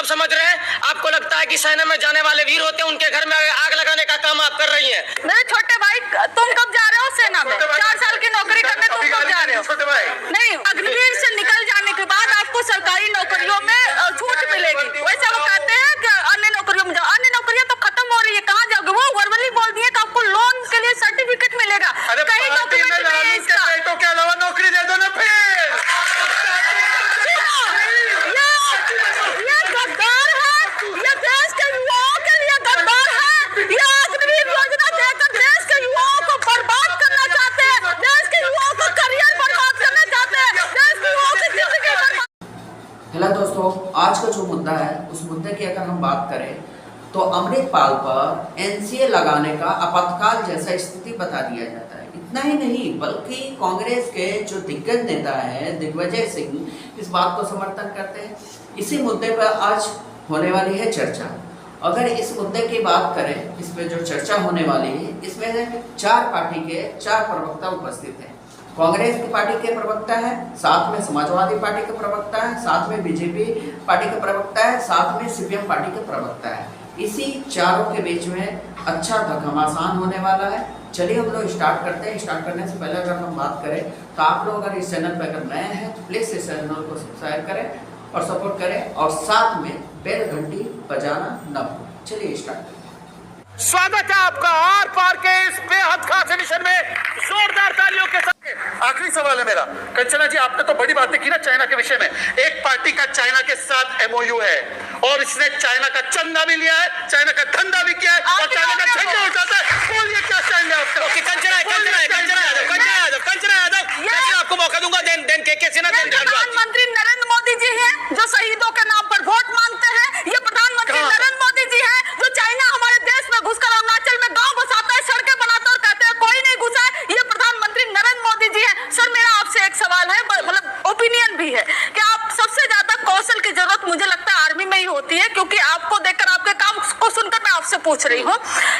समझ रहे हैं? आपको लगता है कि सेना में जाने वाले वीर होते हैं, उनके घर में आग लगाने का काम आप कर रही हैं। मेरे छोटे भाई, तुम कब जा रहे हो सेना में? 4 साल की नौकरी करने तुम कब जा रहे हो? नहीं, अग्निवीर से निकल जाने के बाद आपको सरकारी नौकरियों में छूट मिलेगी। वैसे वो कहते हैं कि अन्य नौकरियों में जाओ, अन्य नौकरियां तो खत्म हो रही है, कहाँ जाओगे? वो वर्बली बोल दिए कि आपको लोन के लिए सर्टिफिकेट मिलेगा, कहीं डॉक्यूमेंट नहीं है इसका। के अलावा नौकरी दे दो ना फिर। ये गद्दार है, ये देश के युवाओं के लिए गद्दार है। ये अग्निवीर योजना देकर देश के युवाओं को बर्बाद करना चाहते हैं, देश के युवाओं का करियर बर्बाद करना चाहते हैं, देश के युवाओं की जिंदगी बर्बाद। हेलो दोस्तों, आज का जो मुद्दा है उस मुद्दे की अगर हम बात करें तो अमृतपाल पर एनसीए लगाने का आपातकाल जैसा स्थिति बता दिया जाता है। इतना ही नहीं बल्कि कांग्रेस के जो दिग्गज नेता हैं दिग्विजय सिंह इस बात को समर्थन करते हैं। इसी मुद्दे पर आज होने वाली है चर्चा। अगर इस मुद्दे की बात करें, इस पर जो चर्चा होने वाली है, इसमें 4 पार्टी के 4 प्रवक्ता उपस्थित हैं। कांग्रेस की पार्टी के प्रवक्ता है, साथ में समाजवादी पार्टी के प्रवक्ता है, साथ में बीजेपी पार्टी के प्रवक्ता है, साथ में सीपीएम पार्टी के प्रवक्ता है। इसी चारों के बीच में अच्छा घमासान होने वाला है। चलिए हम लोग स्टार्ट करते हैं। स्टार्ट करने से पहले अगर हम बात करें तो आप लोग अगर इस चैनल पर अगर नए हैं तो प्लीज़ इस चैनल को सब्सक्राइब करें और सपोर्ट करें और साथ में बेल घंटी बजाना न भूलें। चलिए स्टार्ट करते हैं। स्वागत है आपका आर पार के इस बेहद खास एडिशन में जोरदार तालियों के साथ। आखिरी सवाल है मेरा, कंचना जी, आपने तो बड़ी बातें की ना चाइना के विषय में। एक पार्टी का चाइना के साथ एमओयू है और इसने चाइना का चंदा भी लिया है, चाइना का धंधा भी किया है और चाइना का झंडा उठाता है। बोलिए क्या स्टैंड है आपका? कंचना यादव, आपको मौका दूंगा। देन के सिन्हा, प्रधानमंत्री नरेंद्र मोदी जी हैं जो शहीदों के नाम पर वोट मांगते हैं। ये प्रधानमंत्री नरेंद्र मोदी जी हैं जो चाइना हमारे देश में घुसकर अरुणाचल में गांव बसाता है, सड़कें बनाता है और कहते हैं कोई नहीं घुसा है। ये प्रधानमंत्री नरेंद्र मोदी जी हैं। सर, मेरा आपसे एक सवाल है, मतलब ओपिनियन भी है कि आप सबसे ज्यादा कौशल की जरूरत मुझे लगता है आर्मी में ही होती है, क्योंकि आपको देखकर, आपके काम को सुनकर मैं आपसे पूछ रही हूँ।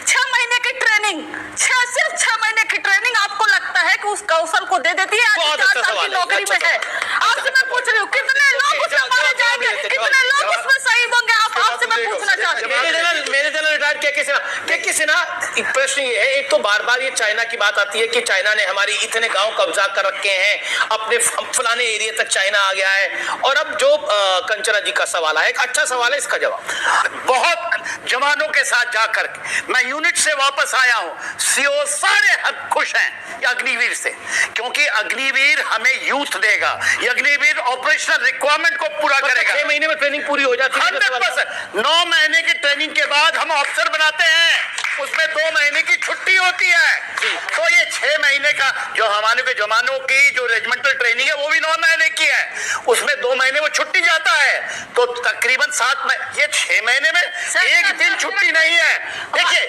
6 महीने की ट्रेनिंग, सिर्फ 6 महीने की ट्रेनिंग आपको लगता है कि उस कौशल को दे देती है? 4 साल की नौकरी में है। आपसे मैं पूछ रही हूँ, कितने लोग उसमें मारे जाएंगे, कितने लोग उसमें शहीद होंगे? आपसे मैं पूछना चाहती हूँ। मेरे जनरल रिटायर्ड के सिन्हा, एक प्रश्न ये है, एक तो बार बार ये चाइना की बात आती है कि चाइना ने हमारी इतने गांव कब्जा कर रखे हैं, अपने फलाने एरिया तक चाइना आ गया है। और अब जो कंचना जी का सवाल है, एक अच्छा सवाल है, इसका जवाब। बहुत जवानों के साथ जाकर मैं यूनिट से वापस आया हूं, सीओ सारे खुश हैं अग्निवीर से, क्योंकि अग्निवीर हमें यूथ देगा। ये अग्निवीर ऑपरेशनल रिक्वायरमेंट को पूरा करेगा। 6 महीने में ट्रेनिंग पूरी हो जाती है। 100%। 9 महीने की ट्रेनिंग के बाद हम अफसर बनाते हैं, उसमें 2 महीने की छुट्टी होती है। तो ये 6 महीने का जो हमारे के जवानों की जो रेजिमेंटल ट्रेनिंग है वो भी 9 महीने की है, उसमें 2 महीने वो छुट्टी जाता है, तो तकरीबन 7 महीने। ये 6 महीने में एक दिन छुट्टी नहीं है। देखिए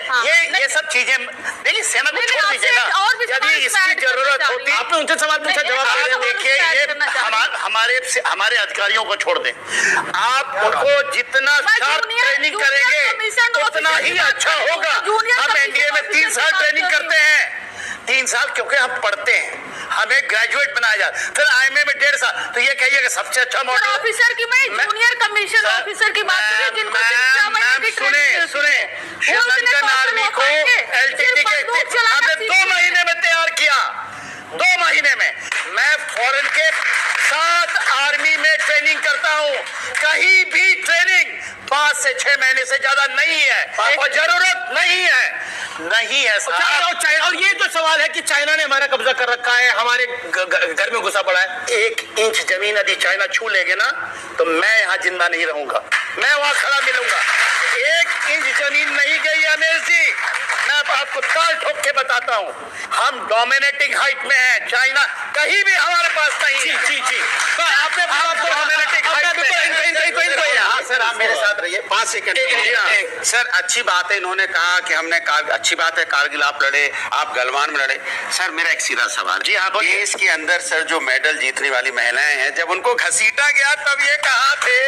ये सब चीजें, देखिए सेना को छोड़ दीजिएगा, यदि इसकी जरूरत होती। आपने उनसे सवाल पूछा, जवाब देखिए ये हमारे अधिकारियों को छोड़ दें। आप उनको जितना ट्रेनिंग करेंगे उतना ही अच्छा होगा। हम एनडीए में 3 साल ट्रेनिंग करते हैं, 3 साल, क्योंकि हम पढ़ते हैं, हमें ग्रेजुएट बनाया जाता, फिर आईएमए में 1.5 साल। तो ये कहिए कि सबसे अच्छा मॉडल ऑफिसर की, मैं जूनियर कमीशन ऑफिसर की बात कर रही हूं, जिनको सुने श्रीलंकन आर्मी को एलटीटी के हमने 2 महीने में तैयार किया। 2 महीने में मैं फॉरेन के 7 आर्मी में ट्रेनिंग करता हूं। कहीं भी ट्रेनिंग 5 से 6 महीने से ज्यादा नहीं है और जरूरत नहीं है और ये जो सवाल है कि चाइना ने हमारा कब्जा कर रखा है, हमारे घर में घुसा पड़ा है। 1 इंच जमीन यदि चाइना छू लेंगे ना तो मैं यहाँ जिंदा नहीं रहूंगा, मैं वहां खड़ा मिलूंगा। 1 इंच जमीन नहीं गई अनिल जी, मैं आपको ताल ठोक के बताता हूँ। हम डोमिनेटिंग हाइट में हैं, चाइना कहीं भी हमारे पास नहीं है। जी तो आपने डोमिनेटिंग हाइट में। सर आप मेरे साथ रहिए 5 सेकंड। सर अच्छी बात है, इन्होंने कहा कि हमने अच्छी बात है कारगिल आप लड़े, आप गलवान में लड़े। सर मेरा एक सीधा सवाल, जी हाँ, देश के अंदर सर जो मेडल जीतने वाली महिलाएं हैं, जब उनको घसीटा गया तब ये कहाँ थे?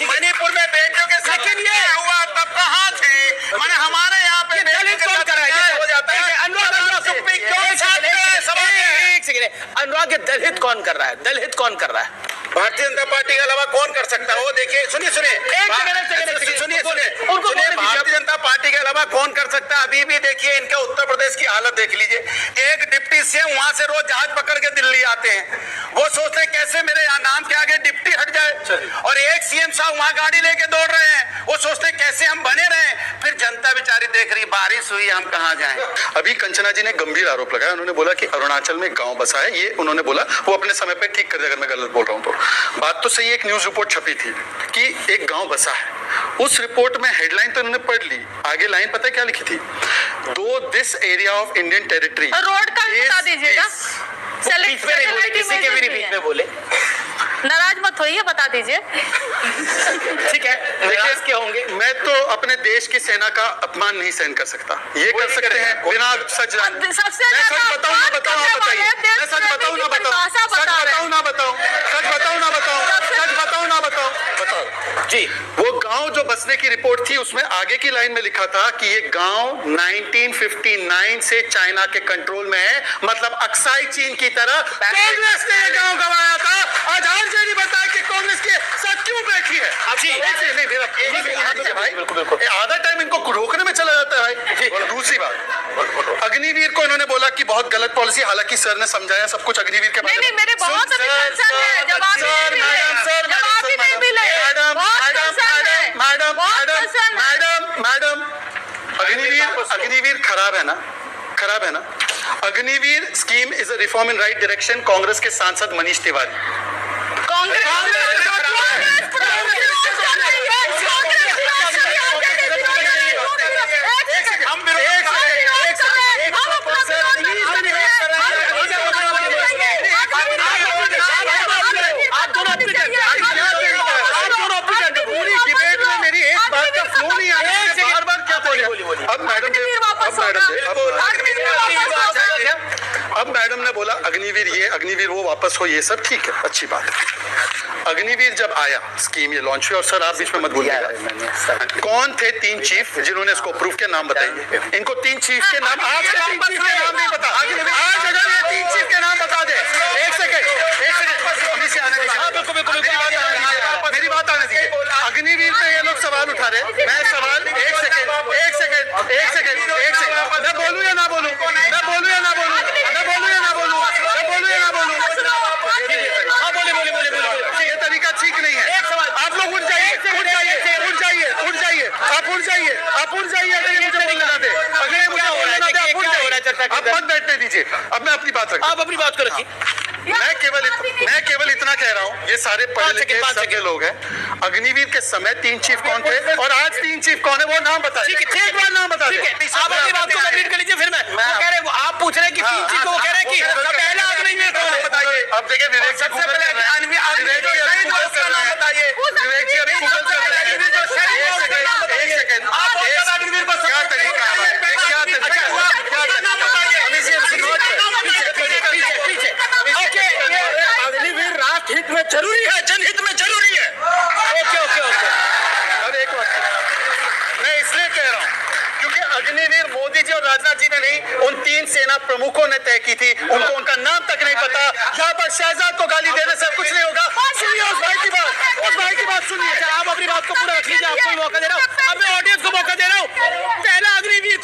मणिपुर में बेटियों के साथ ये हुआ तब कहाँ थे? मैंने हमारे यहाँ पे हो जाता है। अनुराग, दलहित कौन कर रहा है? दलहित कौन कर रहा है? भारतीय जनता पार्टी के अलावा कौन कर सकता है? वो देखिए सुनिए सुनिए उनको भारतीय जनता पार्टी के अलावा कौन कर सकता है? अभी भी देखिए इनके उत्तर प्रदेश की हालत देख लीजिए। एक डिप्टी सीएम वहां से रोज जहाज पकड़ के दिल्ली आते हैं, वो सोचते हैं कैसे मेरे नाम के आगे डिप्टी हट जाए, और एक सीएम साहब वहां गाड़ी लेके दौड़ रहे हैं, वो सोचते हैं कैसे हम बने रहे। फिर जनता बेचारी देख रही, बारिश हुई हम कहाँ जाएं। अभी कंचना जी ने गंभीर आरोप लगाया, उन्होंने बोला कि अरुणाचल में गांव बसा है, ये उन्होंने बोला, वो अपने समय पे ठीक कर दे अगर मैं गलत बोल रहा हूं तो। बात तो सही, एक न्यूज रिपोर्ट छपी थी कि एक गांव बसा है, उस रिपोर्ट में हेडलाइन तो इन्होंने पढ़ ली, आगे लाइन पता है क्या लिखी थी? दो this area of Indian territory. Road का भी बता दीजिएगा। बीच में नहीं बोले, किसी के भी नहीं बीच में बोले। नाराज मत होइए, बता दीजिए। ठीक है, नाराज क्या होंगे? मैं तो अपने देश की सेना का अपमान नहीं सहन कर सकता। ये कर सकते हैं बिना सच जाने। सबसे मैं सच बताऊं ना बताऊं, आप बताइए। मैं सच बताऊं ना बताऊं, सच बताऊं ना बताऊं, सच बताऊं ना बताऊं, सच बताऊं ना बताऊं, बताओ जी। वो गांव जो बसने की रिपोर्ट थी उसमें आगे की लाइन में लिखा था कि ये गांव 1959 से चाइना के कंट्रोल में है, मतलब अक्साई चीन की तरह कांग्रेस ने ये गांव गंवाया था। आज हर नहीं बताया कि कांग्रेस के साथ क्यों बैठी है। भाई आधा टाइम इनको रोकने में चला जाता है भाई। दूसरी बात, अग्निवीर को इन्होंने बोला कि बहुत गलत पॉलिसी, हालांकि सर ने समझाया सब कुछ अग्निवीर के बारे में। नहीं, मेरे बहुत अभी कंसर्न है, जवाब नहीं मिले। मैडम अग्निवीर खराब है ना, खराब है ना। Agniveer scheme is a reform in right direction. Congress के सांसद मनीष तिवारी, अब मैडम ने बोला अग्निवीर ये अग्निवीर वो वापस हो, ये सब ठीक है, अच्छी बात है। अग्निवीर जब आया स्कीम ये लॉन्च हुई, और सर आप बीच में मत बोलिएगा, कौन थे 3 चीफ जिन्होंने इसको अप्रूव किया? नाम बताइए इनको। 3 चीफ के नाम, आज के 3 चीफ के नाम नहीं पता। आज अगर ये 3 चीफ के नाम बता दे। एक सेकंड मेरी बात आने दीजिए। अग्निवीर पे ये लोग सवाल उठा रहे, मैं सवाल एक सेकंड मैं बोलूं या ना बोलूं, मैं बोलूं या ना बोलूं, मैं बोलूं या ना बोलूं, मैं बोलूं या ना बोलूं। ये तरीका ठीक नहीं है। आप लोग उठ जाइए, आप उठ जाइए, अगर मुझे बोलने ना दे, अगर मुझे बोलने ना दे आप उठ जाइए, आप मत बैठने दीजिए। अब मैं अपनी बात रखूं, आप अपनी बात को रखिए। मैं केवल इतना कह रहा हूँ, ये सारे पढ़े लिखे सभ्य लोग हैं। अग्निवीर के समय 3 चीफ कौन थे और आज 3 चीफ कौन है, वो नाम बताइए। एक बार नाम बता दीजिए। आप अपनी बात को कंप्लीट कर लीजिए, फिर मैं कह रहे आप पूछ रहे हैं कि 3 चीफ को, वो कह रहे हैं कि पहला अग्निवीर कौन है बताइए। अब देखिए विवेक, सबसे पहले नाम बताइए। विवेक जी अभी गूगल कर रहे हैं। एक सेकंड, क्या तरीका है, क्या अग्निवीर राष्ट्र हित में जरूरी है, जनहित में जरूरी है। ओके। अब एक बात मैं इसलिए कह रहा हूँ क्योंकि अग्निवीर मोदी जी और राजनाथ जी ने नहीं, उन 3 सेना प्रमुखों ने तय की थी। उनको उनका नाम तक नहीं पता। यहाँ पर शहजाद को गाली देने से कुछ नहीं होगा। सुनिए उस भाई की बात सुनिए। आप अपनी बात को पूरा रख लीजिए, आपको भी मौका दे रहा हूँ, अब मैं ऑडियंस को मौका दे रहा हूँ। पहला अग्निवीर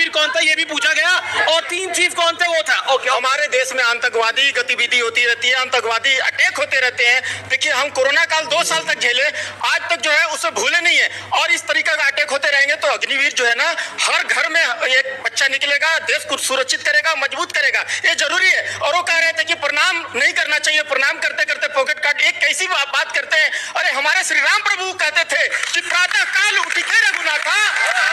कौन था, ये भी पूछा गया, और 3 चीफ कौन थे, वो था। ओके। हमारे देश में आतंकवादी गतिविधि होती रहती है, आतंकवादी अटैक होते रहते हैं। देखिए हम कोरोना काल 2 साल तक झेले, आज तक जो है उसे भूले नहीं है, और इस तरीके का अटैक होते रहेंगे तो अग्निवीर जो है ना, हर घर में एक बच्चा निकलेगा, देश को सुरक्षित करेगा, मजबूत करेगा, ये जरूरी है। और वो कह रहे थे कि प्रणाम नहीं करना चाहिए, प्रणाम करते करते पॉकेट काट। एक कैसी बात करते हैं, अरे हमारे श्री राम प्रभु कहते थे कि प्रातः काल उठिके रघुनाथा,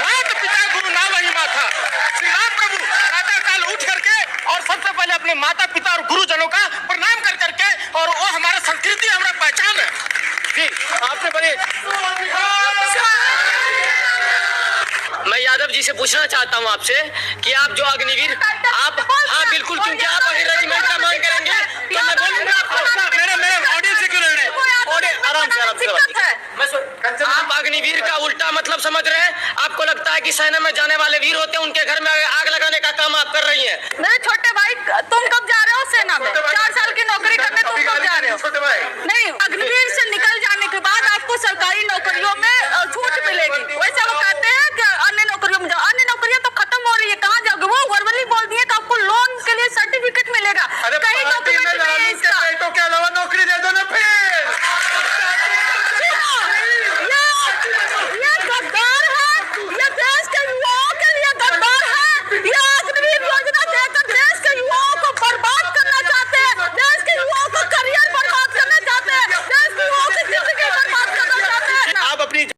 मात पिता गुरु ना वही माथा। श्री राम प्रभु प्रातः काल उठ करके और सबसे पहले अपने माता पिता और गुरुजनों का प्रणाम कर करके, और वो हमारा संस्कृति, हमारा पहचान है। जी, आपने बड़े, मैं यादव जी से पूछना चाहता हूं आपसे कि आप जो अग्निवीर, आप, हाँ बिल्कुल, क्योंकि आप अगर रेजिमेंट का मांग करेंगे तो मैं बोलूंगा। मेरे ऑडियंस से क्यों लड़ रहे हैं? आराम से आप अग्निवीर का उल्टा मतलब समझ रहे हैं। आपको लगता है कि सेना में जाने वाले वीर होते हैं, उनके घर में आग लगाने का काम आप कर रही हैं। मेरे छोटे भाई, तुम कब जा रहे हो सेना में? 4 साल की नौकरी करने तुम कब जा रहे हो? नहीं, अग्निवीर से निकल जाने के बाद आपको सरकारी नौकरी